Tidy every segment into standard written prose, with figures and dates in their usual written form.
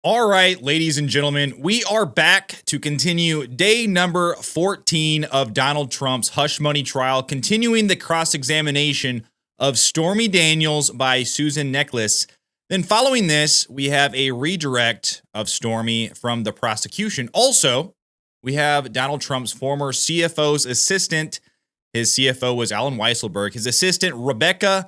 All right, ladies and gentlemen, we are back to continue day number 14 of Donald Trump's hush money trial, continuing the cross-examination of Stormy Daniels by Susan Necheles. Then following this, we have a redirect of Stormy from the prosecution. Also, we have Donald Trump's former CFO's assistant. His CFO was Alan Weisselberg. His assistant, Rebecca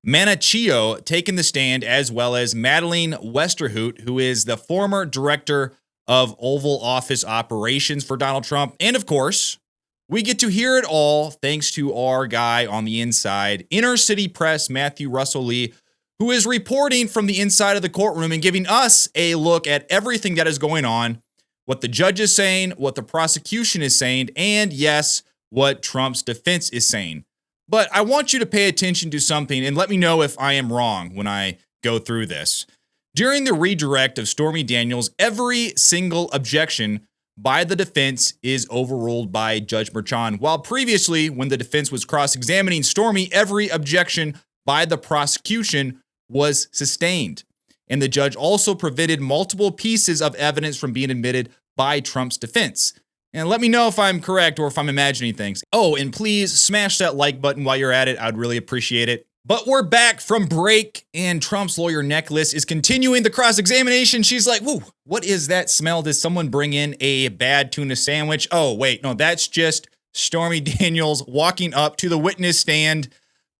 Manachio, taking the stand, as well as Madeline Westerhout, who is the former director of Oval Office operations for Donald Trump. And of course, we get to hear it all thanks to our guy on the inside, Inner City Press, Matthew Russell Lee, who is reporting from the inside of the courtroom and giving us a look at everything that is going on, what the judge is saying, what the prosecution is saying, and yes, what Trump's defense is saying. But I want you to pay attention to something and let me know if I am wrong when I go through this. During the redirect of Stormy Daniels, every single objection by the defense is overruled by Judge Merchan, while previously, when the defense was cross-examining Stormy, every objection by the prosecution was sustained. And the judge also prevented multiple pieces of evidence from being admitted by Trump's defense. And let me know if I'm correct or if I'm imagining things. Oh, and please smash that like button while you're at it. I'd really appreciate it. But we're back from break, and Trump's lawyer, Necheles, is continuing the cross-examination. She's like, whoa, what is that smell? Did someone bring in a bad tuna sandwich? Oh, wait, no, that's just Stormy Daniels walking up to the witness stand.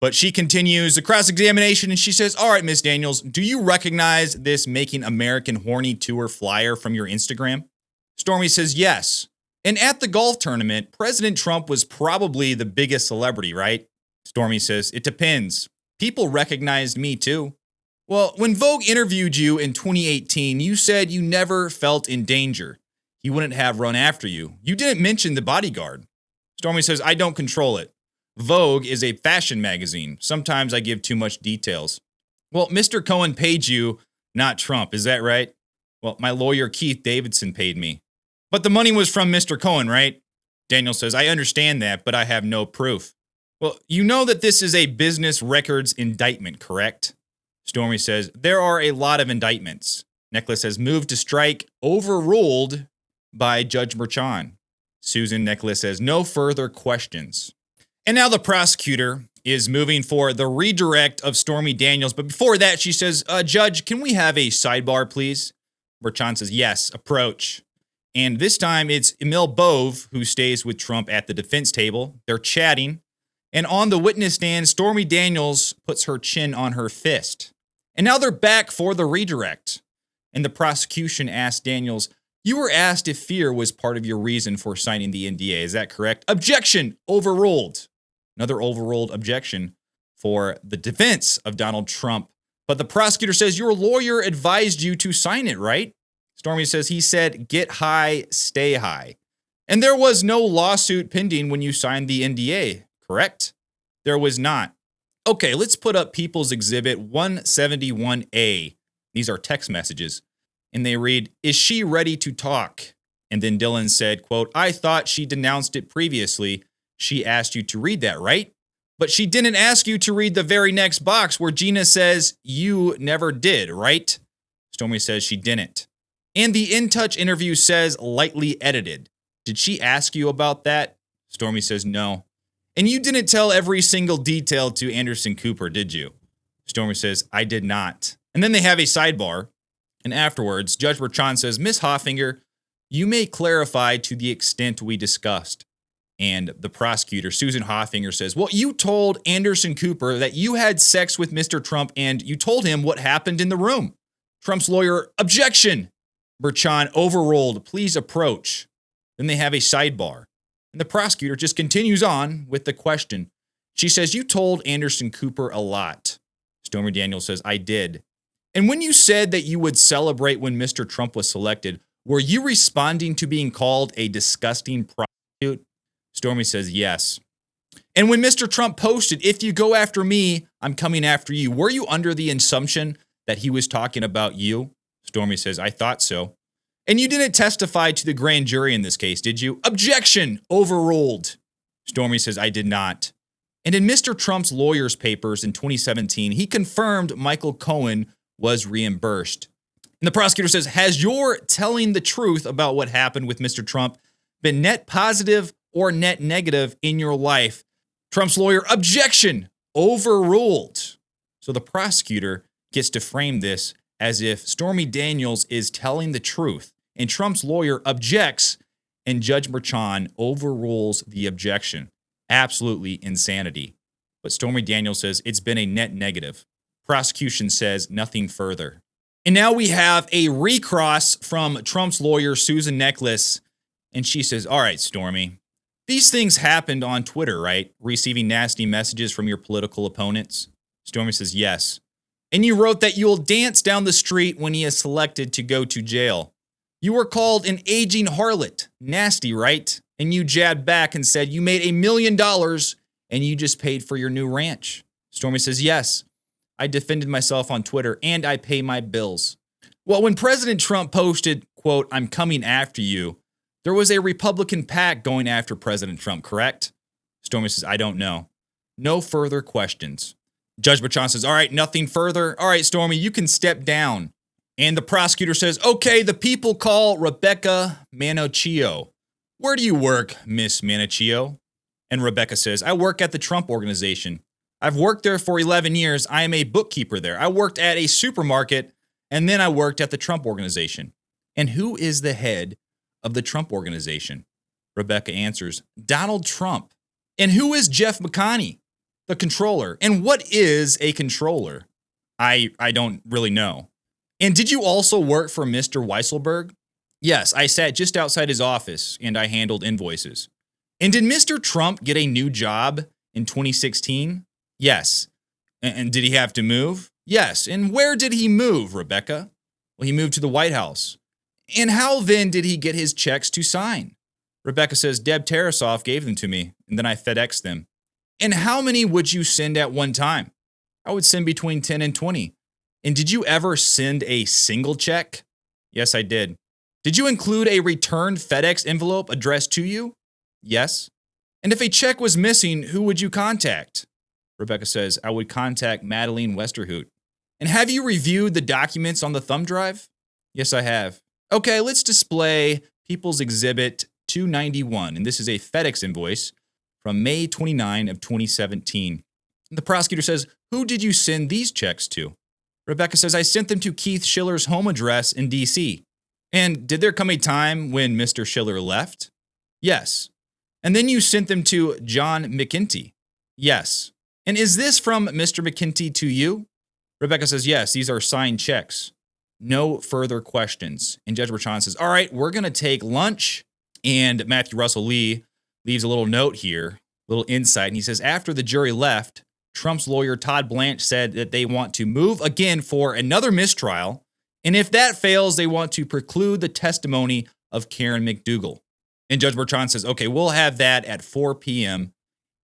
But she continues the cross-examination, and she says, all right, Miss Daniels, do you recognize this Making American Horny Tour flyer from your Instagram? Stormy says, yes. And at the golf tournament, President Trump was probably the biggest celebrity, right? Stormy says, it depends. People recognized me too. Well, when Vogue interviewed you in 2018, you said you never felt in danger. He wouldn't have run after you. You didn't mention the bodyguard. Stormy says, I don't control it. Vogue is a fashion magazine. Sometimes I give too much details. Well, Mr. Cohen paid you, not Trump. Is that right? Well, my lawyer, Keith Davidson, paid me. But the money was from Mr. Cohen, right? Daniel says, I understand that, but I have no proof. Well, you know that this is a business records indictment, correct? Stormy says, there are a lot of indictments. Necheles has moved to strike, overruled by Judge Merchan. Susan Necheles says, no further questions. And now the prosecutor is moving for the redirect of Stormy Daniels. But before that, she says, Judge, can we have a sidebar, please? Merchan says, yes, approach. And this time it's Emil Bove who stays with Trump at the defense table. They're chatting. And on the witness stand, Stormy Daniels puts her chin on her fist. And now they're back for the redirect. And the prosecution asked Daniels, you were asked if fear was part of your reason for signing the NDA. Is that correct? Objection! Overruled. Another overruled objection for the defense of Donald Trump. But the prosecutor says your lawyer advised you to sign it, right? Stormy says he said, get high, stay high. And there was no lawsuit pending when you signed the NDA, correct? There was not. Okay, let's put up People's Exhibit 171A. These are text messages. And they read, is she ready to talk? And then Dylan said, quote, I thought she denounced it previously. She asked you to read that, right? But she didn't ask you to read the very next box where Gina says you never did, right? Stormy says she didn't. And the In Touch interview says lightly edited. Did she ask you about that? Stormy says no. And you didn't tell every single detail to Anderson Cooper, did you? Stormy says, I did not. And then they have a sidebar. And afterwards, Judge Merchan says, Miss Hoffinger, you may clarify to the extent we discussed. And the prosecutor, Susan Hoffinger, says, well, you told Anderson Cooper that you had sex with Mr. Trump and you told him what happened in the room. Trump's lawyer, objection. Merchan, overruled. Please approach. Then they have a sidebar. And the prosecutor just continues on with the question. She says, you told Anderson Cooper a lot. Stormy Daniels says, I did. And when you said that you would celebrate when Mr. Trump was selected, were you responding to being called a disgusting prostitute? Stormy says, yes. And when Mr. Trump posted, if you go after me, I'm coming after you, were you under the assumption that he was talking about you? Stormy says, I thought so. And you didn't testify to the grand jury in this case, did you? Objection! Overruled. Stormy says, I did not. And in Mr. Trump's lawyer's papers in 2017, he confirmed Michael Cohen was reimbursed. And the prosecutor says, has your telling the truth about what happened with Mr. Trump been net positive or net negative in your life? Trump's lawyer, objection, overruled. So the prosecutor gets to frame this as if Stormy Daniels is telling the truth, and Trump's lawyer objects, and Judge Merchan overrules the objection. Absolutely insanity. But Stormy Daniels says it's been a net negative. Prosecution says nothing further. And now we have a recross from Trump's lawyer, Susan Necheles, and she says, all right, Stormy, these things happened on Twitter, right? Receiving nasty messages from your political opponents? Stormy says, yes. And you wrote that you'll dance down the street when he is selected to go to jail. You were called an aging harlot. Nasty, right? And you jabbed back and said you made $1 million and you just paid for your new ranch. Stormy says, yes. I defended myself on Twitter and I pay my bills. Well, when President Trump posted, quote, I'm coming after you, there was a Republican PAC going after President Trump, correct? Stormy says, I don't know. No further questions. Judge Merchan says, all right, nothing further. All right, Stormy, you can step down. And the prosecutor says, okay, the people call Rebecca Manachio. Where do you work, Miss Manachio? And Rebecca says, I work at the Trump Organization. I've worked there for 11 years. I am a bookkeeper there. I worked at a supermarket, and then I worked at the Trump Organization. And who is the head of the Trump Organization? Rebecca answers, Donald Trump. And who is Jeff McConney, the controller? And what is a controller? I don't really know. And did you also work for Mr. Weisselberg? Yes, I sat just outside his office, and I handled invoices. And did Mr. Trump get a new job in 2016? Yes. And did he have to move? Yes. And where did he move, Rebecca? Well, he moved to the White House. And how then did he get his checks to sign? Rebecca says, Deb Tarasoff gave them to me, and then I FedExed them. And how many would you send at one time? I would send between 10 and 20. And did you ever send a single check? Yes, I did. Did you include a returned FedEx envelope addressed to you? Yes. And if a check was missing, who would you contact? Rebecca says, I would contact Madeline Westerhout. And have you reviewed the documents on the thumb drive? Yes, I have. Okay, let's display People's Exhibit 291. And this is a FedEx invoice from May 29 of 2017. And the prosecutor says, who did you send these checks to? Rebecca says, I sent them to Keith Schiller's home address in D.C. And did there come a time when Mr. Schiller left? Yes. And then you sent them to John McEntee? Yes. And is this from Mr. McEntee to you? Rebecca says, yes, these are signed checks. No further questions. And Judge Merchan says, all right, we're going to take lunch. And Matthew Russell Lee leaves a little note here, a little insight. And he says, after the jury left, Trump's lawyer, Todd Blanche, said that they want to move again for another mistrial. And if that fails, they want to preclude the testimony of Karen McDougal. And Judge Merchan says, okay, we'll have that at 4 p.m.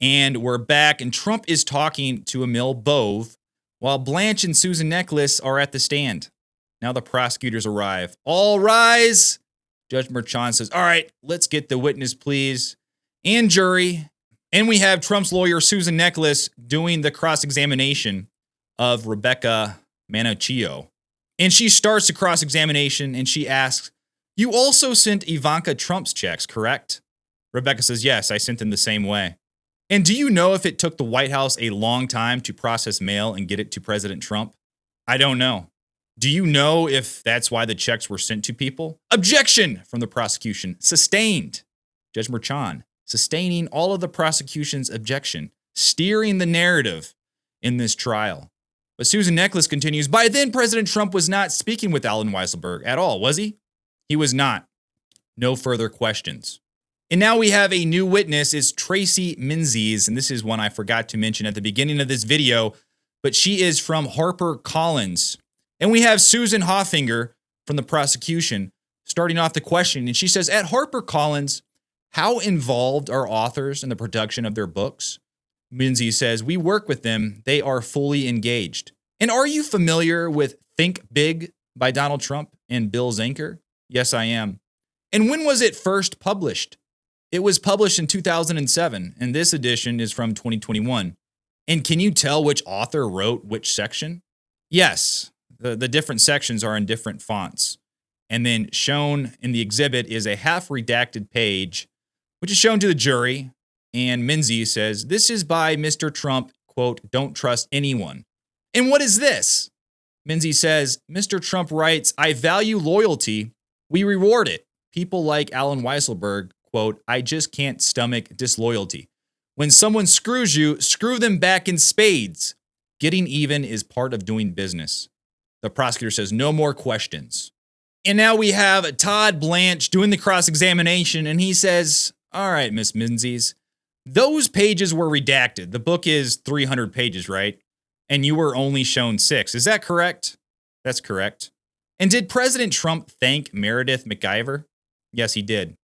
And we're back. And Trump is talking to Emil Bove while Blanche and Susan Necheles are at the stand. Now the prosecutors arrive. All rise. Judge Merchan says, all right, let's get the witness, please, and jury. And we have Trump's lawyer, Susan Necheles, doing the cross-examination of Rebecca Manachio. And she starts the cross-examination and she asks, you also sent Ivanka Trump's checks, correct? Rebecca says, yes, I sent them the same way. And do you know if it took the White House a long time to process mail and get it to President Trump? I don't know. Do you know if that's why the checks were sent to people? Objection from the prosecution. Sustained. Judge Merchan sustaining all of the prosecution's objection, steering the narrative in this trial. But Susan Necheles continues, by then President Trump was not speaking with Alan Weisselberg at all, was he? He was not. No further questions. And now we have a new witness. It's Tracy Menzies, and this is one I forgot to mention at the beginning of this video, but she is from Harper Collins. And we have Susan Hoffinger from the prosecution starting off the question, and she says, at Harper Collins, how involved are authors in the production of their books? Menzies says, we work with them. They are fully engaged. And are you familiar with Think Big by Donald Trump and Bill Zanker? Yes, I am. And when was it first published? It was published in 2007, and this edition is from 2021. And can you tell which author wrote which section? Yes, The different sections are in different fonts. And then shown in the exhibit is a half redacted page, which is shown to the jury. And Menzies says, "This is by Mr. Trump, quote, don't trust anyone." And what is this? Menzies says, Mr. Trump writes, "I value loyalty. We reward it. People like Alan Weisselberg, quote, I just can't stomach disloyalty. When someone screws you, screw them back in spades. Getting even is part of doing business." The prosecutor says, "No more questions." And now we have Todd Blanche doing the cross-examination, and he says, "All right, Miss Menzies, those pages were redacted. The book is 300 pages, right? And you were only shown 6. Is that correct?" "That's correct." "And did President Trump thank Meredith McIver?" "Yes, he did."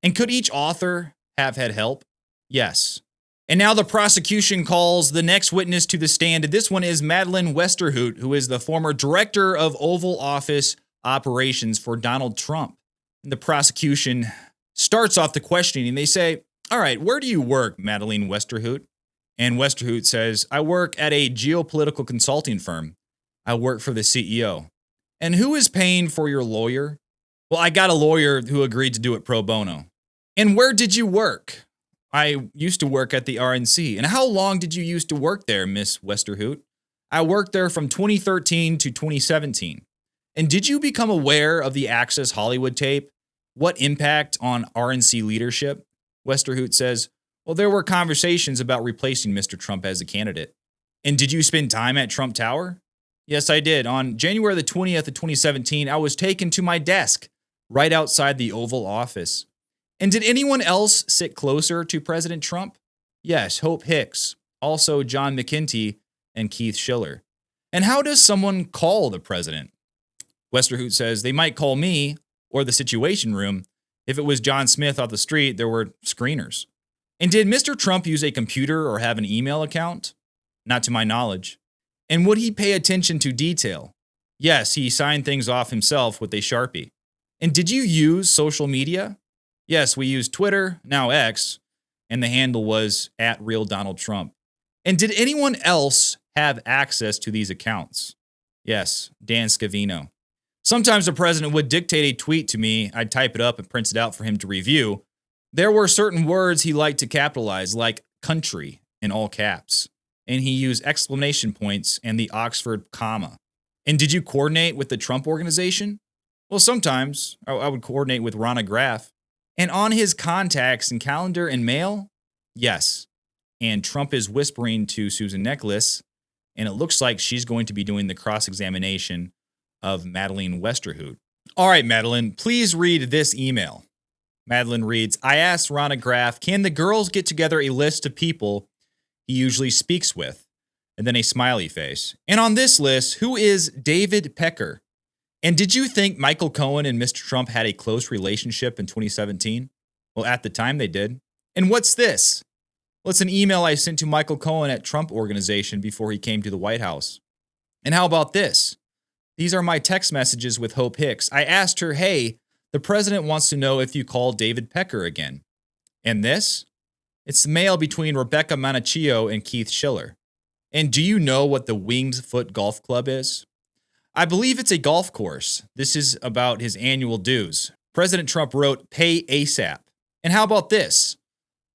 "And could each author have had help?" "Yes." And now the prosecution calls the next witness to the stand. This one is Madeline Westerhout, who is the former director of Oval Office operations for Donald Trump. And the prosecution starts off the questioning. They say, "All right, where do you work, Madeline Westerhout?" And Westerhout says, "I work at a geopolitical consulting firm. I work for the CEO." "And who is paying for your lawyer?" "Well, I got a lawyer who agreed to do it pro bono." "And where did you work?" "I used to work at the RNC." "And how long did you used to work there, Miss Westerhout?" "I worked there from 2013 to 2017. "And did you become aware of the Access Hollywood tape? What impact on RNC leadership?" Westerhout says, "Well, there were conversations about replacing Mr. Trump as a candidate." "And did you spend time at Trump Tower?" "Yes, I did. On January the 20th of 2017, I was taken to my desk right outside the Oval Office." "And did anyone else sit closer to President Trump?" "Yes, Hope Hicks, also John McEntee, and Keith Schiller." "And how does someone call the president?" Westerhout says, "They might call me or the Situation Room. If it was John Smith off the street, there were screeners." "And did Mr. Trump use a computer or have an email account?" "Not to my knowledge." "And would he pay attention to detail?" "Yes, he signed things off himself with a Sharpie." "And did you use social media?" "Yes, we used Twitter, now X, and the handle was @RealDonaldTrump." "And did anyone else have access to these accounts?" "Yes, Dan Scavino. Sometimes the president would dictate a tweet to me. I'd type it up and print it out for him to review. There were certain words he liked to capitalize, like country in all caps. And he used exclamation points and the Oxford comma." "And did you coordinate with the Trump organization?" "Well, sometimes I would coordinate with Ronna Graff." "And on his contacts and calendar and mail?" "Yes." And Trump is whispering to Susan Necheles, and it looks like she's going to be doing the cross-examination of Madeline Westerhout. "All right, Madeline, please read this email." Madeline reads, "I asked Ronna Graff, can the girls get together a list of people he usually speaks with?" And then a smiley face. "And on this list, who is David Pecker? And did you think Michael Cohen and Mr. Trump had a close relationship in 2017? "Well, at the time they did." "And what's this?" "Well, it's an email I sent to Michael Cohen at Trump Organization before he came to the White House." "And how about this?" "These are my text messages with Hope Hicks. I asked her, hey, the president wants to know if you called David Pecker again." "And this?" "It's the mail between Rebecca Manachio and Keith Schiller." "And do you know what the Winged Foot Golf Club is?" "I believe it's a golf course. This is about his annual dues. President Trump wrote, pay ASAP." "And how about this?"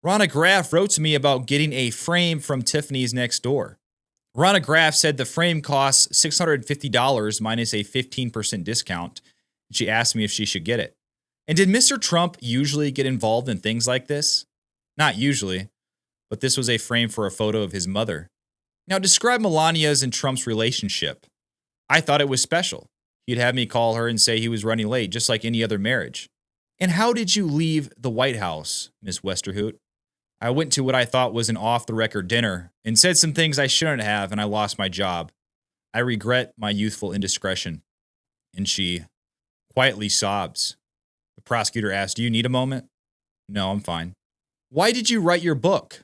"Ronna Graff wrote to me about getting a frame from Tiffany's next door. Ronna Graff said the frame costs $650 minus a 15% discount. She asked me if she should get it." "And did Mr. Trump usually get involved in things like this?" "Not usually, but this was a frame for a photo of his mother." "Now describe Melania's and Trump's relationship." "I thought it was special. He'd have me call her and say he was running late, just like any other marriage." "And how did you leave the White House, Miss Westerhout?" "I went to what I thought was an off-the-record dinner and said some things I shouldn't have, and I lost my job. I regret my youthful indiscretion." And she quietly sobs. The prosecutor asks, "Do you need a moment?" "No, I'm fine." "Why did you write your book?"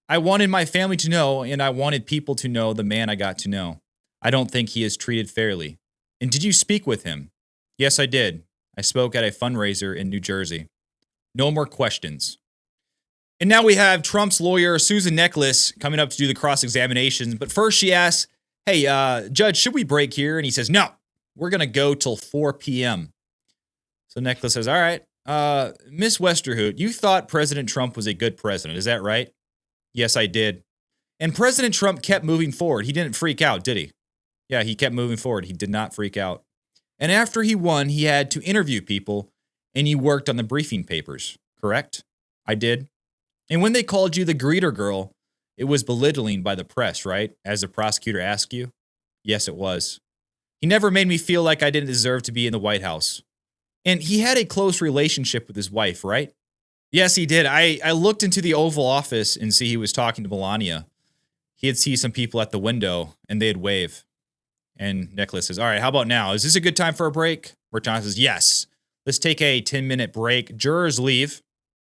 "I wanted my family to know, and I wanted people to know the man I got to know. I don't think he is treated fairly." "And did you speak with him?" "Yes, I did. I spoke at a fundraiser in New Jersey." No more questions. And now we have Trump's lawyer, Susan Necheles, coming up to do the cross-examinations. But first she asks, Hey, Judge, should we break here? And he says, no, we're going to go till 4 p.m. So Necheles says, all right, Miss Westerhout, you thought President Trump was a good president. Is that right? Yes, I did. And President Trump kept moving forward. He didn't freak out, did he? Yeah, he kept moving forward. He did not freak out. And after he won, he had to interview people, and you worked on the briefing papers, correct? I did. And when they called you the greeter girl, it was belittling by the press, right? As the prosecutor asked you? Yes, it was. He never made me feel like I didn't deserve to be in the White House. And he had a close relationship with his wife, right? Yes, he did. I looked into the Oval Office and see he was talking to Melania. He'd see some people at the window, and they'd wave. And Necheles says, all right, how about now? Is this a good time for a break? Bertrand says, yes. Let's take a 10-minute break. Jurors leave.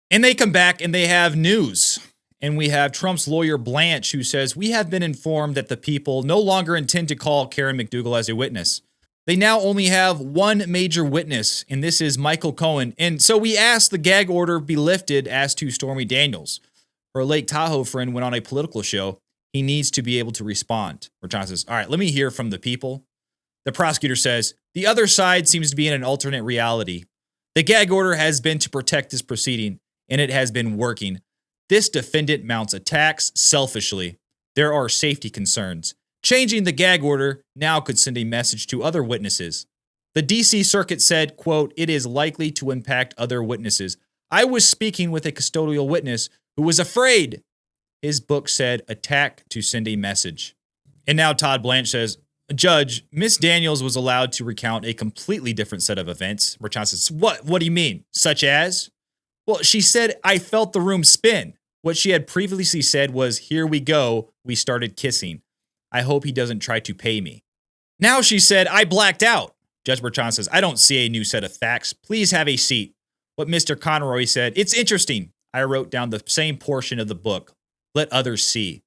And they come back, and they have news. And we have Trump's lawyer, Blanche, who says, we have been informed that the people no longer intend to call Karen McDougal as a witness. They now only have one major witness, and this is Michael Cohen. And so we asked the gag order be lifted as to Stormy Daniels. Her Lake Tahoe friend went on a political show. He needs to be able to respond. Bertrand says, all right, let me hear from the people. The prosecutor says, the other side seems to be in an alternate reality. The gag order has been to protect this proceeding, and it has been working. This defendant mounts attacks selfishly. There are safety concerns. Changing the gag order now could send a message to other witnesses. The D.C. Circuit said, quote, it is likely to impact other witnesses. I was speaking with a custodial witness who was afraid. His book said, attack to send a message. And now Todd Blanche says, Judge, Miss Daniels was allowed to recount a completely different set of events. Bertrand says, what do you mean? Such as? Well, she said, I felt the room spin. What she had previously said was, here we go, we started kissing. I hope he doesn't try to pay me. Now she said, I blacked out. Judge Bertrand says, I don't see a new set of facts. Please have a seat. What Mr. Conroy said, it's interesting. I wrote down the same portion of the book. Let others see.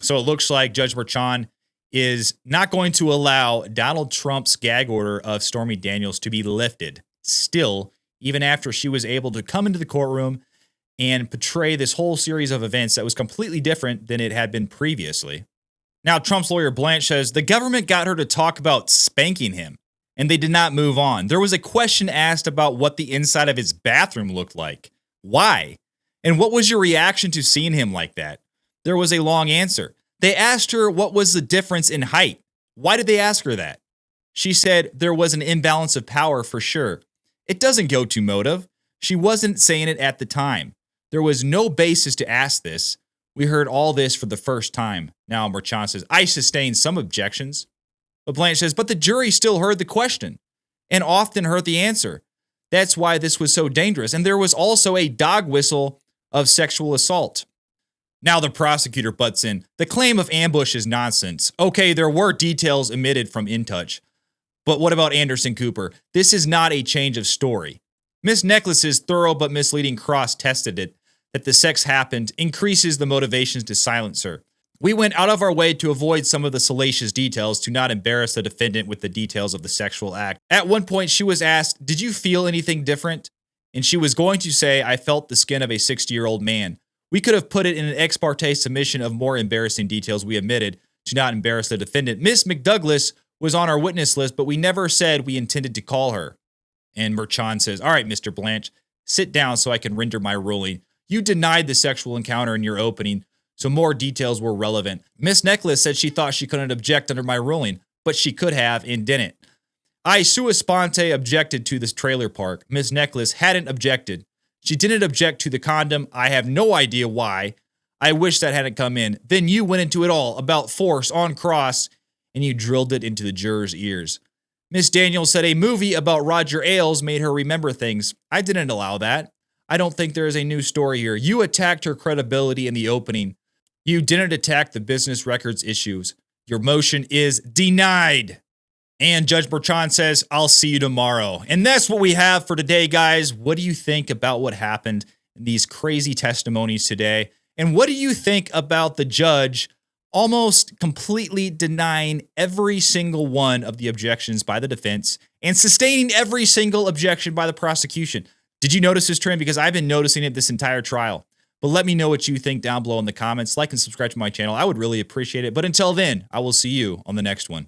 So it looks like Judge Bertrand is not going to allow Donald Trump's gag order of Stormy Daniels to be lifted. Still, even after she was able to come into the courtroom and portray this whole series of events that was completely different than it had been previously. Now, Trump's lawyer Blanche says the government got her to talk about spanking him, and they did not move on. There was a question asked about what the inside of his bathroom looked like. Why? And what was your reaction to seeing him like that? There was a long answer. They asked her what was the difference in height. Why did they ask her that? She said there was an imbalance of power for sure. It doesn't go to motive. She wasn't saying it at the time. There was no basis to ask this. We heard all this for the first time. Now Bertrand says, I sustained some objections. But Blanche says, but the jury still heard the question and often heard the answer. That's why this was so dangerous. And there was also a dog whistle of sexual assault. Now the prosecutor butts in. The claim of ambush is nonsense. Okay, there were details omitted from InTouch. But what about Anderson Cooper? This is not a change of story. Miss Necheles's thorough but misleading cross tested it that the sex happened increases the motivations to silence her. We went out of our way to avoid some of the salacious details to not embarrass the defendant with the details of the sexual act. At one point, she was asked, did you feel anything different? And she was going to say, I felt the skin of a 60-year-old man. We could have put it in an ex parte submission of more embarrassing details we omitted to not embarrass the defendant. Miss McDouglas was on our witness list, but we never said we intended to call her. And Bertrand says, all right, Mr. Blanche, sit down so I can render my ruling. You denied the sexual encounter in your opening, so more details were relevant. Miss Necheles said she thought she couldn't object under my ruling, but she could have and didn't. I sua sponte objected to this trailer park. Miss Necheles hadn't objected. She didn't object to the condom. I have no idea why. I wish that hadn't come in. Then you went into it all about force on cross, and you drilled it into the jurors' ears. Miss Daniels said a movie about Roger Ailes made her remember things. I didn't allow that. I don't think there is a new story here. You attacked her credibility in the opening. You didn't attack the business records issues. Your motion is denied. And Judge Bertrand says, I'll see you tomorrow. And that's what we have for today, guys. What do you think about what happened in these crazy testimonies today? And what do you think about the judge almost completely denying every single one of the objections by the defense and sustaining every single objection by the prosecution? Did you notice this trend? Because I've been noticing it this entire trial. But let me know what you think down below in the comments. Like and subscribe to my channel. I would really appreciate it. But until then, I will see you on the next one.